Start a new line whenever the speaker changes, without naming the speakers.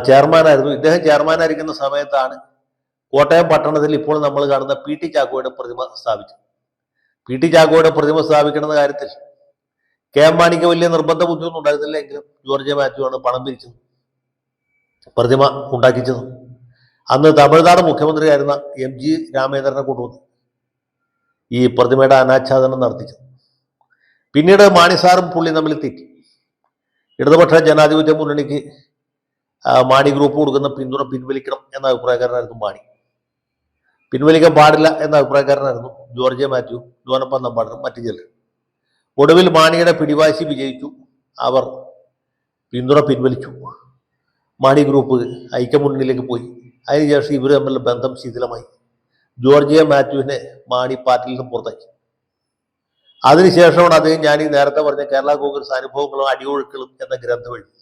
ചെയർമാനായിരുന്നു. ഇദ്ദേഹം ചെയർമാനായിരിക്കുന്ന സമയത്താണ് കോട്ടയം പട്ടണത്തിൽ ഇപ്പോൾ നമ്മൾ കാണുന്ന പി ടി ചാക്കോയുടെ പ്രതിമ സ്ഥാപിച്ചത്. പി ടി ചാക്കോയുടെ പ്രതിമ സ്ഥാപിക്കണമെന്ന കാര്യത്തിൽ കെ എം മാണിക്ക് വലിയ നിർബന്ധ ബുദ്ധിയൊന്നും ഉണ്ടായിരുന്നില്ല. എങ്കിലും ജോർജ് മാത്യു ആണ് പണം പിരിച്ചത്, പ്രതിമ ഉണ്ടാക്കിച്ചത്. അന്ന് തമിഴ്നാട് മുഖ്യമന്ത്രിയായിരുന്ന എം ജി രാമേന്ദ്രനെ കൊണ്ടുവന്നു ഈ പ്രതിമയുടെ അനാച്ഛാദനം നടത്തിച്ചത്. പിന്നീട് മാണി സാറും പുള്ളി തമ്മിൽ തെറ്റി. ഇടതുപക്ഷ ജനാധിപത്യ മുന്നണിക്ക് മാണി ഗ്രൂപ്പ് കൊടുക്കുന്ന പിന്തുണ പിൻവലിക്കണം എന്ന അഭിപ്രായക്കാരനായിരുന്നു മാണി. പിൻവലിക്കാൻ പാടില്ല എന്ന അഭിപ്രായക്കാരനായിരുന്നു ജോർജ് മാത്യു, ലോനപ്പൻ നമ്പാടനും മറ്റു ചിലർ. ഒടുവിൽ മാണിയുടെ പിടിവാശി വിജയിച്ചു. അവർ പിന്തുണ പിൻവലിച്ചു. മാണി ഗ്രൂപ്പ് ഐക്യമുന്നണിയിലേക്ക് പോയി. അതിനുശേഷം ഇവർ തമ്മിലുള്ള ബന്ധം ശിഥിലമായി. ജോർജ് മാത്യുവിനെ മാണി പാർട്ടിയിൽ നിന്ന് പുറത്താക്കി. അതിനുശേഷമാണ് അദ്ദേഹം ഞാൻ ഈ നേരത്തെ പറഞ്ഞ കേരള കോൺഗ്രസ് അനുഭവങ്ങളും അടിയൊഴുക്കളും എന്ന ഗ്രന്ഥം എഴുതി.